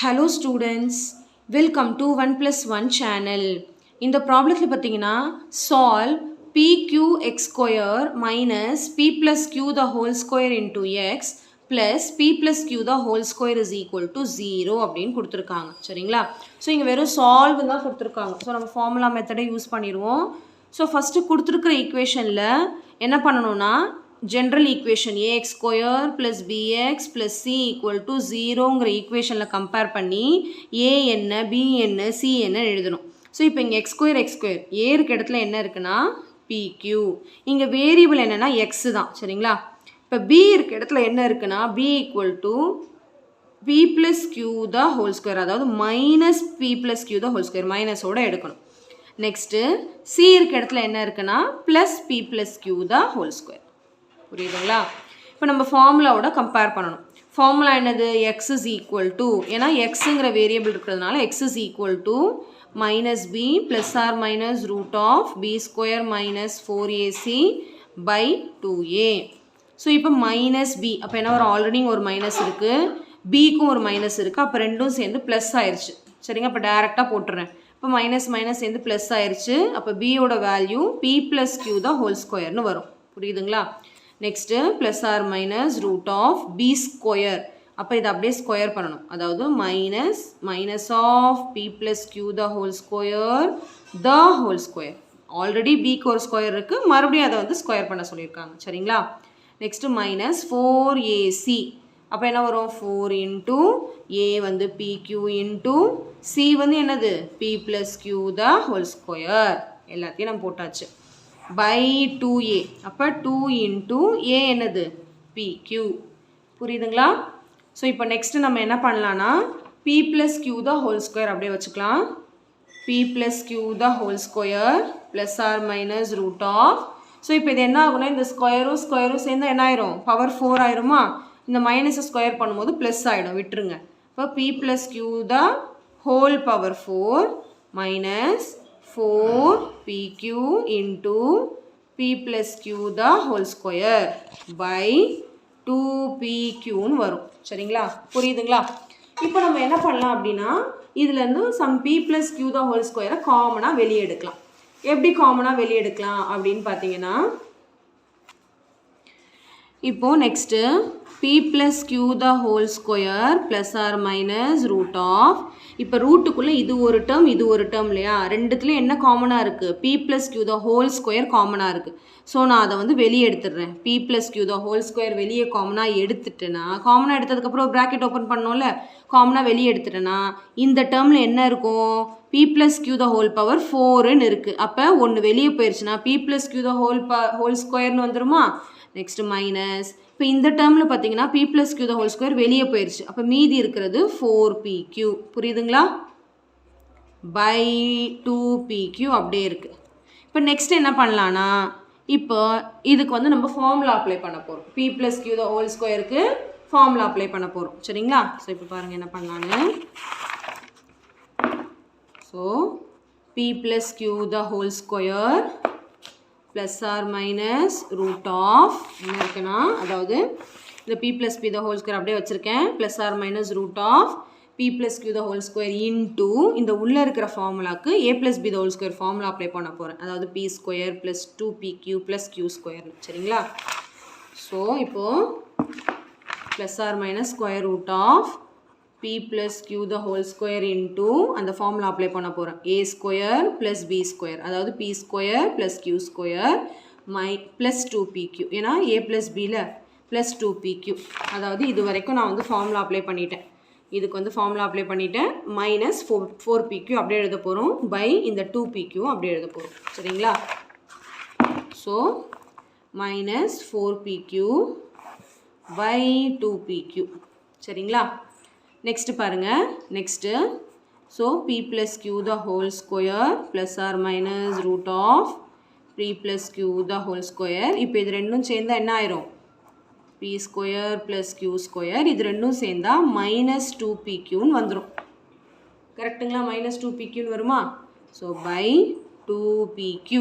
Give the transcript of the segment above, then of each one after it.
Hello students, welcome to 1 plus 1 channel. இந்த ப்ராப்ளத்தில் பார்த்தீங்கன்னா solve pqx square minus p plus q the whole square into x plus p plus q the whole square is equal to 0 அப்படின்னு கொடுத்துருக்காங்க. சரிங்களா? So இங்கே வெறும் solve தான் கொடுத்துருக்காங்க. ஸோ நம்ம ஃபார்முலா மெத்தடை யூஸ் பண்ணிடுவோம். ஸோ ஃபஸ்ட்டு கொடுத்துருக்குற ஈக்குவேஷனில் என்ன பண்ணணும்னா general equation ax square plus bx plus c equal to 0ங்கிற ஈக்குவேஷனில் கம்பேர் பண்ணி a என்ன b என்ன c என்ன எழுதணும். ஸோ இப்போ இங்கே x square a இருக்க இடத்துல என்ன இருக்குன்னா pq, இங்கே வேரியபிள் என்னென்னா x தான். சரிங்களா? இப்போ b இருக்க இடத்துல என்ன இருக்குன்னா b equal to p plus q the whole square, அதாவது minus p plus q the whole square, மைனஸோட எடுக்கணும். நெக்ஸ்ட்டு c இருக்க இடத்துல என்ன இருக்குன்னா plus p plus q the whole square. புரியுதுங்களா? இப்போ நம்ம ஃபார்முலாவோட கம்பேர் பண்ணணும். ஃபார்முலா என்னது? எக்ஸ் இஸ் ஈக்குவல் டு, ஏன்னா எக்ஸுங்கிற வேரியபிள் இருக்கிறதுனால x is equal to minus b plus or minus root of b square minus 4ac by 2a. So இப்போ மைனஸ் பி, அப்போ என்ன வரும்? ஆல்ரெடி ஒரு மைனஸ் இருக்குது, பிக்கும் ஒரு மைனஸ் இருக்குது, அப்போ ரெண்டும் சேர்ந்து ப்ளஸ் ஆயிடுச்சு. சரிங்க? அப்போ டேரெக்டாக போட்டுறேன். இப்போ மைனஸ் மைனஸ் சேர்ந்து ப்ளஸ் ஆயிடுச்சு. அப்போ பியோட வேல்யூ பி ப்ளஸ் கியூ தான் ஹோல் ஸ்கொயர்னு வரும். புரியுதுங்களா? Next plus or minus root of b square, அப்போ இதை அப்படியே ஸ்கொயர் பண்ணணும். அதாவது minus minus of p plus q the whole square the whole square. Already பிக்கு ஒரு ஸ்கொயர் இருக்குது, மறுபடியும் அதை வந்து ஸ்கொயர் பண்ண சொல்லியிருக்காங்க. சரிங்களா? நெக்ஸ்ட்டு மைனஸ் 4ac, அப்போ என்ன வரும்? 4 இன்ட்டு ஏ வந்து பிக்யூ இன்ட்டு சி வந்து என்னது? P plus q the whole square. எல்லாத்தையும் நம்ம போட்டாச்சு. பை 2a, அப்போ 2 இன்ட்டு ஏ என்னது? pq. புரியுதுங்களா? ஸோ இப்போ நெக்ஸ்ட்டு நம்ம என்ன பண்ணலான்னா p plus q the whole square அப்படியே வச்சுக்கலாம். p plus q the whole square plus or minus root of, so இப்போ இது என்ன ஆகுனா இந்த ஸ்கொயரும் ஸ்கொயரும் சேர்ந்து என்ன ஆயிரும்? பவர் 4 ஆயிருமா? இந்த மைனஸை ஸ்கொயர் பண்ணும்போது ப்ளஸ் ஆகிடும், விட்டுருங்க. இப்போ p plus q the whole power 4 minus 4pq into p plus q the whole square by 2pqன்னு வரும். சரிங்களா? புரியுதுங்களா? இப்போ நம்ம என்ன பண்ணலாம் அப்படின்னா இதுலேருந்து some p plus q the whole square காமனாக வெளியே எடுக்கலாம். எப்படி காமனாக வெளியே எடுக்கலாம் அப்படின்னு பார்த்தீங்கன்னா, இப்போ next p plus q the whole square plus or minus root of, இப்போ ரூட்டுக்குள்ளே இது ஒரு டேர்ம் இது ஒரு டேர்ம் இல்லையா? ரெண்டுத்துலேயும் என்ன காமனாக இருக்குது? p plus q the whole square காமனாக இருக்குது. ஸோ நான் அதை வந்து வெளியே எடுத்துடுறேன். p plus q the whole square வெளியே காமனாக எடுத்துட்டேன்னா, காமனாக எடுத்ததுக்கப்புறம் ப்ராக்கெட் ஓப்பன் பண்ணோம்ல, காமனாக வெளியே எடுத்துட்டேன்னா இந்த டேர்மில் என்ன இருக்கும்? p plus q the whole power 4ன்னு இருக்குது. அப்போ ஒன்று வெளியே போயிடுச்சுன்னா p plus q the whole squareன்னு வந்துருமா? நெக்ஸ்ட் மைனஸ், இப்போ இந்த டேர்மில் பார்த்தீங்கன்னா p plus q the whole square வெளியே போயிடுச்சு. அப்போ மீதி இருக்கிறது 4pq. புரியுதுங்களா? பை 2pq அப்படியே இருக்குது. இப்போ நெக்ஸ்ட் என்ன பண்ணலான்னா, இப்போ இதுக்கு வந்து நம்ம ஃபார்முலா அப்ளை பண்ண போகிறோம். p plus q the whole squareக்கு ஃபார்முலா அப்ளை பண்ண போகிறோம். சரிங்களா? ஸோ இப்போ பாருங்கள் என்ன பண்ணலான்னு. So p plus q the whole square plus or minus root of என்ன இருக்குன்னா, அதாவது இந்த p plus p the whole square அப்படியே வச்சுருக்கேன், plus or minus root of p plus q the whole square into இந்த உள்ளே இருக்கிற ஃபார்முலாக்கு a plus b the whole square formula apply பண்ண போகிறேன். அதாவது p square plus 2pq plus q square. சரிங்களா? So இப்போது plus or minus square root of p plus q the whole square into அந்த formula apply பண்ண போகிறேன். a square plus b square, அதாவது p square plus q square plus 2pq, ஏன்னா a plus bல plus 2pq. அதாவது இது வரைக்கும் நான் வந்து ஃபார்முலா அப்ளை பண்ணிட்டேன். இதுக்கு வந்து ஃபார்முலா அப்ளை பண்ணிட்டேன். மைனஸ் 4pq அப்படியே எழுத போகிறோம். பை இந்த 2pq அப்படியே எழுத போகிறோம். சரிங்களா? So minus 4pq by 2pq. சரிங்களா? நெக்ஸ்ட்டு பாருங்கள். Next so p plus q the whole square plus or minus root of p plus q the whole square. இப்போ இது ரெண்டும் சேர்ந்தால் என்ன ஆயிரும்? p square plus q square. இது ரெண்டும் சேர்ந்தால் மைனஸ் 2pqன்னு வந்துடும். கரெக்டுங்களா? மைனஸ் 2pqன்னு வருமா? So by 2pq.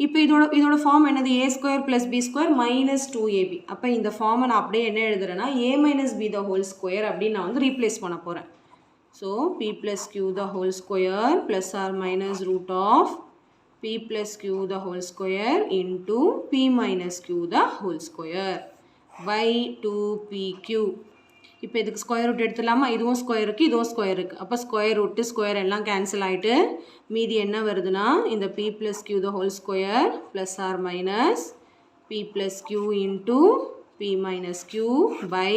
இப்போ இதோட ஃபார்ம் என்னது a square plus b square minus 2ab. அப்போ இந்த ஃபார்மை நான் அப்படியே என்ன எழுதுறேன்னா a minus b the whole square அப்படின்னு நான் வந்து ரீப்ளேஸ் பண்ண போகிறேன். So p plus q the whole square plus or minus root of p plus q the whole square into p minus q the whole square by 2pq. இப்போ இதுக்கு square root எடுத்துடலாமா? இதுவும் square இருக்குது, இதுவும் square இருக்குது. அப்போ square route square எல்லாம் cancel ஆகிட்டு மீதி என்ன வருதுன்னா இந்த p plus q the whole square plus or minus p plus q into p minus q by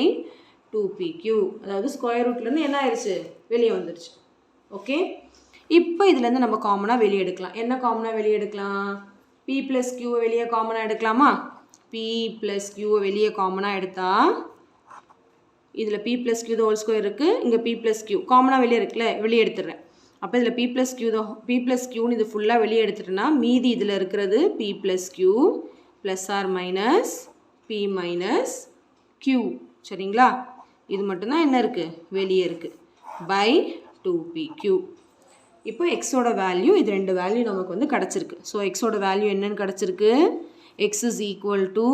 2pq. அதாவது ஸ்கொயர் ரூட்லேருந்து என்ன ஆயிடுச்சு? வெளியே வந்துடுச்சு. ஓகே, இப்போ இதுலேருந்து நம்ம காமனாக வெளியே எடுக்கலாம். என்ன காமனாக வெளியே எடுக்கலாம்? p plus q வெளியே காமனாக எடுக்கலாமா? p plus q வெளியே காமனாக எடுத்தால் இதில் p plus q the whole square இருக்குது, இங்கே p plus q காமனாக வெளியே இருக்குல்ல, வெளியே எடுத்துடுறேன். அப்போ இதில் p plus qன்னு இது ஃபுல்லாக வெளியே எடுத்துட்டேன்னா மீதி இதில் இருக்கிறது p plus q plus or minus p minus q. சரிங்களா? இது மட்டும்தான் என்ன இருக்குது? வெளியே இருக்குது. by 2pq. இப்போ எக்ஸோட வேல்யூ இது ரெண்டு வேல்யூ நமக்கு வந்து கிடச்சிருக்கு. ஸோ எக்ஸோட வேல்யூ என்னன்னு கிடச்சிருக்கு? x is equal to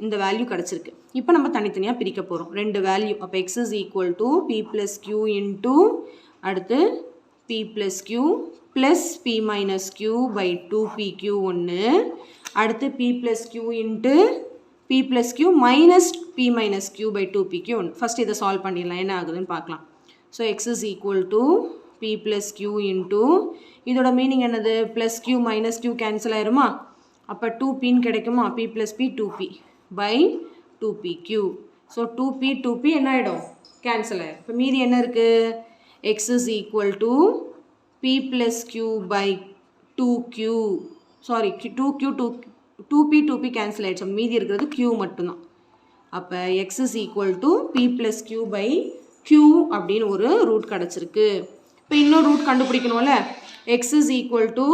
இந்த வேல்யூ கிடச்சிருக்கு. இப்போ நம்ம தனித்தனியாக பிரிக்க போகிறோம் ரெண்டு வேல்யூ. அப்போ x is equal to p plus q into அடுத்து p plus q plus p minus q by 2pq ஒன்று, அடுத்து p plus q into p plus q minus p minus q by 2pq ஒன்று. First இதை solve பண்ணிடலாம், என்ன ஆகுதுன்னு பார்க்கலாம். So x is equal to p plus q into இதோட மீனிங் என்னது? plus q minus q cancel ஆயிருமா? அப்போ 2pன்னு கிடைக்குமா? p plus p 2p by 2pq. So 2p என்ன ஆகிடும்? கேன்சல் ஆகிடும். இப்போ மீதி என்ன இருக்குது? x is equal to p plus q by 2q. Sorry 2p cancel ஆகிடுச்சு. மீதி இருக்கிறது q மட்டும்தான். அப்போ x is equal to p plus q by q அப்படின்னு ஒரு ரூட் கிடச்சிருக்கு. இப்போ இன்னொரு ரூட் கண்டுபிடிக்கணும்ல. x is equal to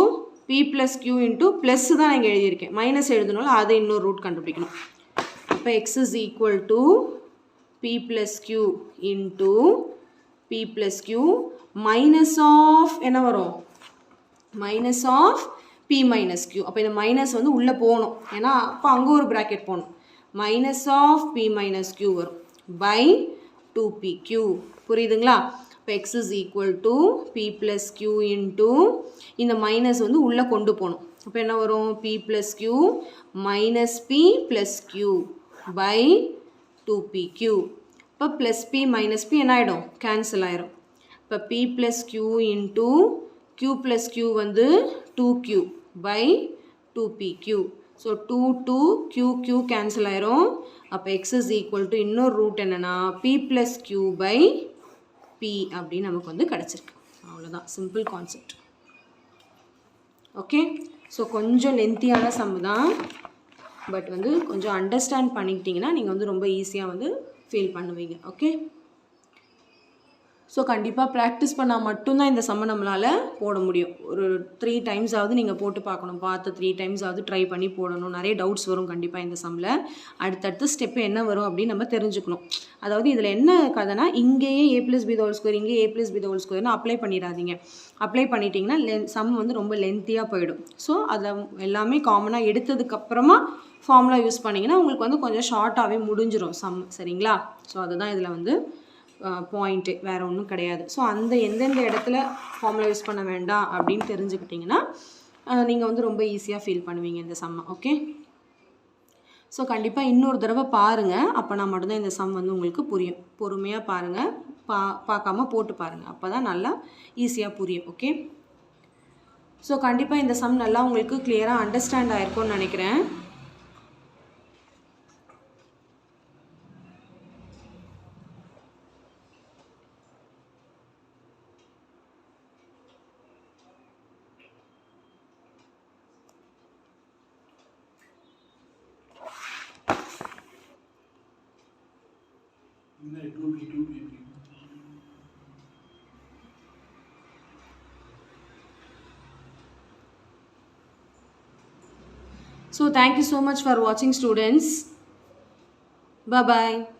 p plus q into plus தான் நான் இங்கே எழுதியிருக்கேன், மைனஸ் எழுதணும்ல, அதை இன்னொரு ரூட் கண்டுபிடிக்கணும். அப்போ x is equal to p plus q into p plus q minus of என்ன வரும்? minus of p minus q. அப்போ இந்த மைனஸ் வந்து உள்ளே போகணும், ஏன்னா அப்போ அங்கே ஒரு ப்ராக்கெட் போகணும். minus of p minus q வரும் by 2pq. புரியுதுங்களா? இப்போ x is equal to p plus q into இந்த மைனஸ் வந்து உள்ளே கொண்டு போகணும். அப்போ என்ன வரும்? p plus q minus p plus q by 2pq. இப்போ plus p minus p என்ன ஆகிடும்? கேன்சல் ஆகிடும். இப்போ p plus q into q plus q வந்து 2q by 2pq. So 2 cancel ஆகிடும். அப்போ x is equal to இன்னொரு ரூட் என்னென்னா p plus q by p அப்படின்னு நமக்கு வந்து கிடச்சிருக்கு. அவ்வளோதான், சிம்பிள் கான்செப்ட். ஓகே, ஸோ கொஞ்சம் லென்த்தியான சம் தான், பட் வந்து கொஞ்சம் அண்டர்ஸ்டாண்ட் பண்ணிக்கிட்டிங்கன்னா நீங்கள் வந்து ரொம்ப ஈஸியாக வந்து ஃபீல் பண்ணுவீங்க. ஓகே, ஸோ கண்டிப்பாக ப்ராக்டிஸ் பண்ணால் மட்டும்தான் இந்த சம்மை நம்மளால் போட முடியும். ஒரு 3 டைம்ஸாவது நீங்கள் போட்டு பார்க்கணும், பார்த்து 3 டைம்ஸாவது ட்ரை பண்ணி போடணும். நிறைய டவுட்ஸ் வரும் கண்டிப்பாக இந்த சம்மில். அடுத்தடுத்து ஸ்டெப்பு என்ன வரும் அப்படின்னு நம்ம தெரிஞ்சுக்கணும். அதாவது இதில் என்ன கதைனா, இங்கேயே a plus b the whole square, இங்கேயே a plus b the whole squareனு அப்ளை பண்ணிடாதீங்க. அப்ளை பண்ணிட்டீங்கன்னா சம் வந்து ரொம்ப லென்த்தியாக போயிடும். ஸோ அதை எல்லாமே காமனாக எடுத்ததுக்கப்புறமா ஃபார்முலா யூஸ் பண்ணிங்கன்னா உங்களுக்கு வந்து கொஞ்சம் ஷார்ட்டாகவே முடிஞ்சிடும் சம். சரிங்களா? ஸோ அதுதான் இதில் வந்து பாயிண்ட்டு, வேறு ஒன்றும் கிடையாது. ஸோ அந்த எந்தெந்த இடத்துல ஃபார்முலா யூஸ் பண்ண வேண்டாம் அப்படின்னு தெரிஞ்சுக்கிட்டிங்கன்னா நீங்கள் வந்து ரொம்ப ஈஸியாக ஃபீல் பண்ணுவீங்க இந்த சம்மை. ஓகே, ஸோ கண்டிப்பாக இன்னொரு தடவை பாருங்கள், அப்போனா மட்டும்தான் இந்த சம் வந்து உங்களுக்கு புரியும். பொறுமையாக பாருங்கள், பார்க்காம போட்டு பாருங்கள், அப்போ தான் நல்லா ஈஸியாக புரியும். ஓகே, ஸோ கண்டிப்பாக இந்த சம் நல்லா உங்களுக்கு கிளியராக அண்டர்ஸ்டாண்ட் ஆகிருக்கும்னு நினைக்கிறேன். So thank you so much for watching, students. Bye bye.